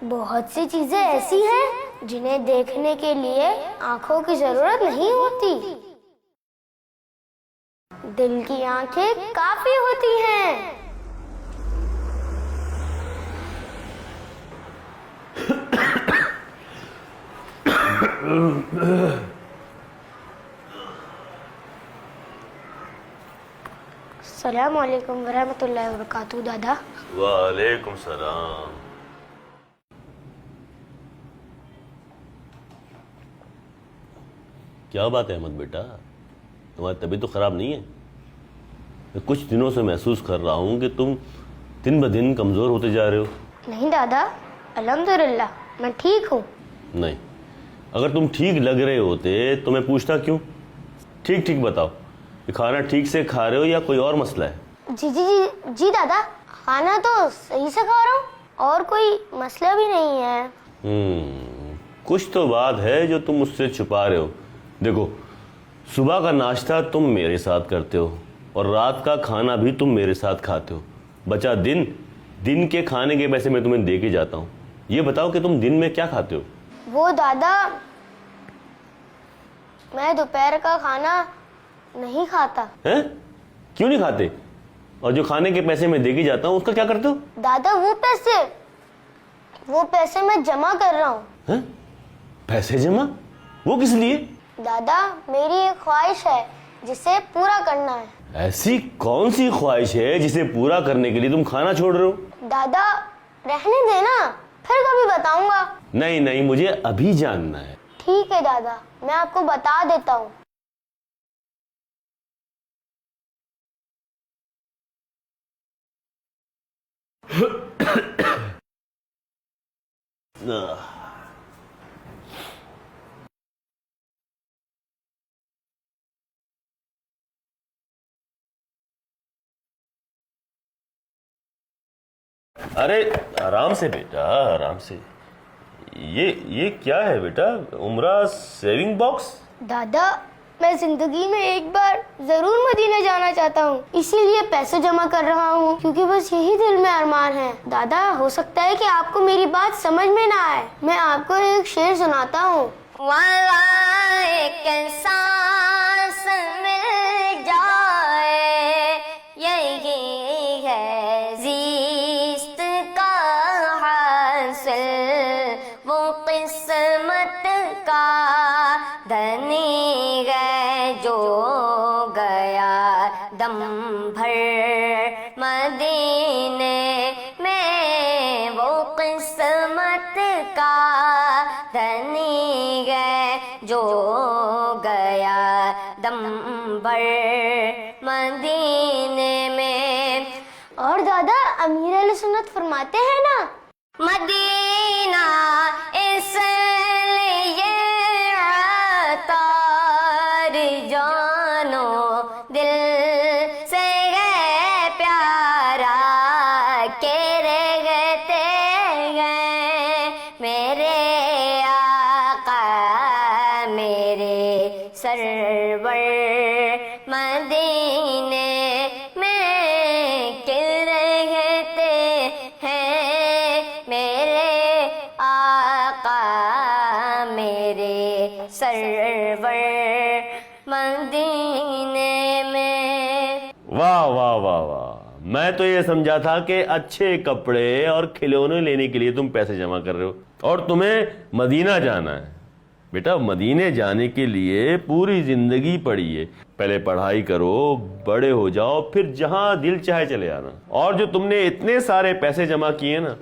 بہت سی چیزیں ایسی ہیں جنہیں دیکھنے کے لیے آنکھوں کی ضرورت نہیں ہوتی، دل کی آنکھیں کافی ہوتی ہیں۔ السلام علیکم ورحمۃ اللہ وبرکاتہ دادا۔ وعلیکم السلام۔ کیا بات ہے احمد بیٹا، تمہاری طبیعت تو خراب نہیں ہے؟ میں کچھ دنوں سے محسوس کر رہا ہوں کہ تم دن بدن کمزور ہوتے جا رہے ہو۔ نہیں دادا، الحمدللہ میں ٹھیک ہوں۔ نہیں، اگر تم ٹھیک لگ رہے ہوتے تو میں پوچھتا کیوں؟ ٹھیک بتاؤ کہ کھانا ٹھیک سے کھا رہے ہو یا کوئی اور مسئلہ ہے؟ جی دادا، کھانا تو صحیح سے کھا رہا ہوں اور کوئی مسئلہ بھی نہیں ہے۔ کچھ تو بات ہے جو تم مجھ سے چھپا رہے ہو۔ دیکھو، صبح کا ناشتہ تم میرے ساتھ کرتے ہو اور رات کا کھانا بھی تم میرے ساتھ کھاتے ہو، بچا دن کے کھانے کے پیسے میں تمہیں دے کے جاتا ہوں۔ یہ بتاؤ کہ تم دن میں کیا کھاتے ہو؟ وہ دادا، میں دوپہر کا کھانا نہیں کھاتا۔ ہیں؟ کیوں نہیں کھاتے؟ اور جو کھانے کے پیسے میں دے کے جاتا ہوں اس کا کیا کرتے ہو؟ دادا وہ پیسے میں جمع کر رہا ہوں۔ ہیں؟ پیسے جمع؟ وہ کس لیے؟ دادا، میری ایک خواہش ہے جسے پورا کرنا ہے۔ ایسی کون سی خواہش ہے جسے پورا کرنے کے لیے تم کھانا چھوڑ رہے ہو؟ دادا رہنے دینا، پھر کبھی بتاؤں گا۔ نہیں، مجھے ابھی جاننا ہے۔ ٹھیک ہے دادا، میں آپ کو بتا دیتا ہوں۔ ارے آرام سے بیٹا، آرام سے۔ یہ کیا ہے بیٹا؟ عمرہ سیونگ باکس؟ دادا، میں زندگی میں ایک بار ضرور مدینہ جانا چاہتا ہوں، اسی لیے پیسے جمع کر رہا ہوں، کیونکہ بس یہی دل میں ارمان ہے۔ دادا، ہو سکتا ہے کہ آپ کو میری بات سمجھ میں نہ آئے، میں آپ کو ایک شعر سناتا ہوں۔ سانس مل جائے یہی ہے زیست کا حاصل، وہ قسمت کا دھنی ہے جو گیا دم بھر مدینے میں، وہ قسمت کا دھنی ہے جو گیا دم بھر مدینے میں۔ اور دادا، امیر علیہ سنت فرماتے ہیں نا، مدینہ اس لیے عطار جانو دل سے ہے پیارا، کہ رہتے ہیں میرے آقا میرے سرور مدینے میں، کہ رہتے ہیں میرے آقا میرے سرور مدینے میں۔ واہ واہ واہ واہ، میں تو یہ سمجھا تھا کہ اچھے کپڑے اور کھلونے لینے کے لیے تم پیسے جمع کر رہے ہو اور تمہیں مدینہ جانا ہے۔ بیٹا، مدینے جانے کے لیے پوری زندگی پڑی ہے۔ پہلے پڑھائی کرو، بڑے ہو جاؤ، پھر جہاں دل چاہے چلے آنا۔ اور جو تم نے اتنے سارے پیسے جمع کیے نا،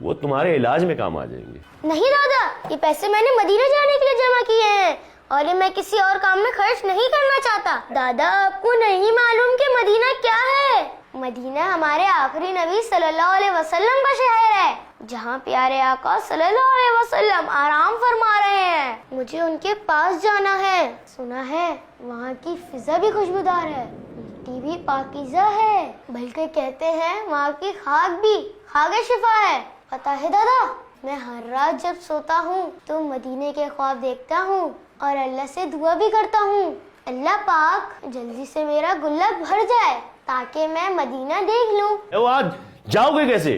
وہ تمہارے علاج میں کام آ جائیں گے۔ نہیں دادا، یہ پیسے میں نے مدینہ جانے کے لیے جمع کیے ہیں اور یہ میں کسی اور کام میں خرچ نہیں کرنا چاہتا۔ دادا، آپ کو نہیں معلوم کہ مدینہ کیا ہے؟ مدینہ ہمارے آخری نبی صلی اللہ علیہ وسلم کا شہر ہے، جہاں پیارے آقا صلی اللہ علیہ وسلم آرام فرما رہے ہیں۔ مجھے ان کے پاس جانا ہے۔ سنا ہے وہاں کی فضا بھی خوشبودار ہے، مٹی بھی پاکیزہ ہے، بلکہ کہتے ہیں وہاں کی خاک بھی خاک شفا ہے۔ پتہ ہے دادا، میں ہر رات جب سوتا ہوں تو مدینے کے خواب دیکھتا ہوں اور اللہ سے دعا بھی کرتا ہوں، اللہ پاک جلدی سے میرا گلہ بھر جائے تاکہ میں مدینہ دیکھ لوں۔ آج جاؤ گے کیسے؟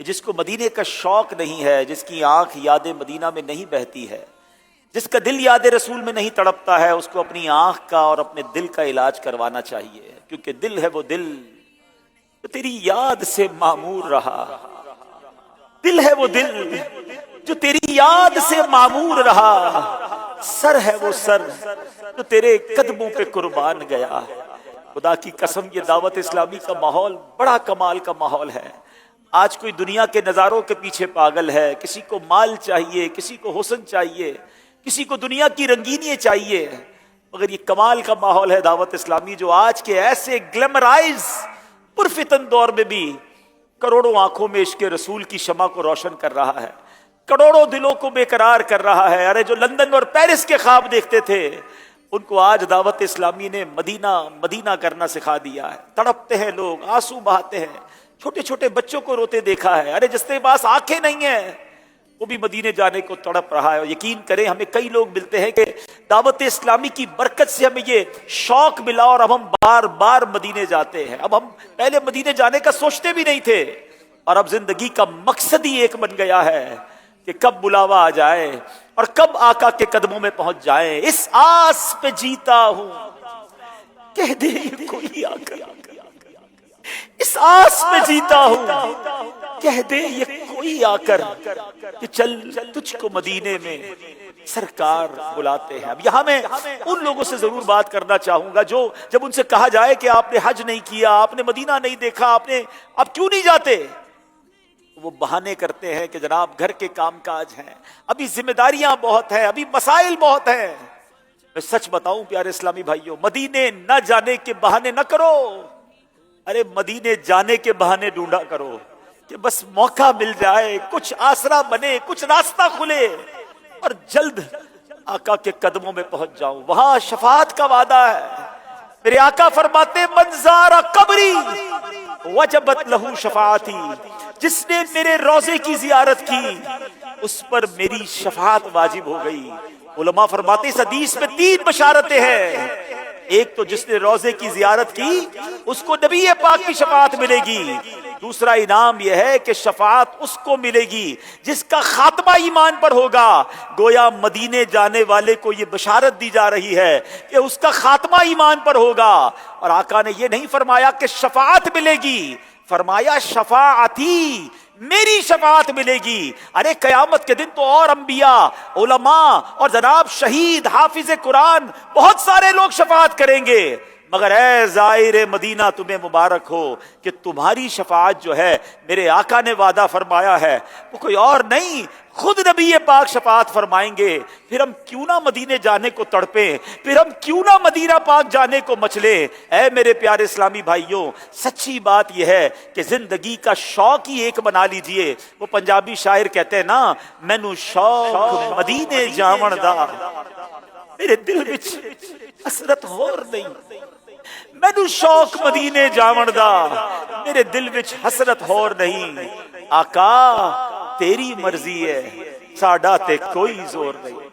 کہ جس کو مدینے کا شوق نہیں ہے، جس کی آنکھ یاد مدینہ میں نہیں بہتی ہے، جس کا دل یاد رسول میں نہیں تڑپتا ہے، اس کو اپنی آنکھ کا اور اپنے دل کا علاج کروانا چاہیے، کیونکہ دل ہے وہ دل جو تیری یاد سے معمور رہا، دل ہے وہ دل جو تیری یاد سے معمور رہا، سر ہے وہ سر جو تیرے قدموں پہ قربان گیا۔ خدا کی قسم یہ دعوت اسلامی کا ماحول بڑا کمال کا ماحول ہے۔ آج کوئی دنیا کے نظاروں کے پیچھے پاگل ہے، کسی کو مال چاہیے، کسی کو حسن چاہیے، کسی کو دنیا کی رنگینیاں چاہیے، مگر یہ کمال کا ماحول ہے دعوت اسلامی جو آج کے ایسے گلیمرائز پرفتن دور میں بھی کروڑوں آنکھوں میں عشق رسول کی شمع کو روشن کر رہا ہے، کروڑوں دلوں کو بے قرار کر رہا ہے۔ ارے جو لندن اور پیرس کے خواب دیکھتے تھے ان کو آج دعوت اسلامی نے مدینہ مدینہ کرنا سکھا دیا ہے۔ تڑپتے ہیں لوگ، آنسو بہاتے ہیں، چھوٹے چھوٹے بچوں کو روتے دیکھا ہے۔ ارے جس کے پاس آنکھیں نہیں ہیں وہ بھی مدینے جانے کو تڑپ رہا ہے۔ اور یقین کریں ہمیں کئی لوگ ملتے ہیں کہ دعوت اسلامی کی برکت سے ہمیں یہ شوق ملا اور اب ہم بار بار مدینے جاتے ہیں۔ اب ہم پہلے مدینے جانے کا سوچتے بھی نہیں تھے اور اب زندگی کا مقصد ہی ایک بن گیا ہے کہ کب بلاوا آ جائے اور کب آقا کے قدموں میں پہنچ جائیں۔ اس آس پہ جیتا ہوں کہہ دے یہ کوئی آ کر، اس آس پہ جیتا ہوں کہہ دے یہ کوئی آ کر کہ چل تجھ کو مدینے میں سرکار بلاتے ہیں۔ اب یہاں میں ان لوگوں سے ضرور بات کرنا چاہوں گا جو جب ان سے کہا جائے کہ آپ نے حج نہیں کیا، آپ نے مدینہ نہیں دیکھا، آپ کیوں نہیں جاتے، وہ بہانے کرتے ہیں کہ جناب گھر کے کام کاج ہیں، ابھی ذمہ داریاں بہت ہیں، ابھی مسائل بہت ہیں۔ میں سچ بتاؤں پیارے اسلامی بھائیوں، مدینے نہ جانے کے بہانے نہ کرو، ارے مدینے جانے کے بہانے ڈھونڈا کرو کہ بس موقع مل جائے، کچھ آسرا بنے، کچھ راستہ کھلے اور جلد آقا کے قدموں میں پہنچ جاؤں۔ وہاں شفاعت کا وعدہ ہے۔ میرے آقا فرماتے من زار قبری وجبت لہو شفاعتی، جس نے میرے روضے کی زیارت کی اس پر میری شفاعت واجب ہو گئی۔ علماء فرماتے اس حدیث میں 3 بشارتیں ہیں۔ ایک تو جس نے روضے کی زیارت کی اس کو نبی پاک کی شفاعت ملے گی، دوسرا انعام یہ ہے کہ شفاعت اس کو ملے گی جس کا خاتمہ ایمان پر ہوگا۔ گویا مدینے جانے والے کو یہ بشارت دی جا رہی ہے کہ اس کا خاتمہ ایمان پر ہوگا۔ اور آقا نے یہ نہیں فرمایا کہ شفاعت ملے گی، فرمایا شفاعتی، میری شفاعت ملے گی۔ ارے قیامت کے دن تو اور انبیاء، علماء اور جناب شہید، حافظ قرآن، بہت سارے لوگ شفاعت کریں گے، مگر اے زائر مدینہ تمہیں مبارک ہو کہ تمہاری شفاعت جو ہے میرے آقا نے وعدہ فرمایا ہے وہ کوئی اور نہیں، خود نبی پاک شفاعت فرمائیں گے۔ پھر ہم کیوں نہ مدینے جانے کو تڑپیں، پھر ہم کیوں نہ مدینہ پاک جانے کو مچلیں۔ اے میرے پیارے اسلامی بھائیوں، سچی بات یہ ہے کہ زندگی کا شوق ہی ایک بنا لیجئے۔ وہ پنجابی شاعر کہتے ہیں نا، مینوں شوق مدینے جاون دا، میرے دل وچ حسرت ہور نہیں، مینوں شوق مدینے جاون دا، میرے دل وچ حسرت ہور نہیں۔ آقا تیری مرضی ہے، ساڈا تے کوئی زور نہیں۔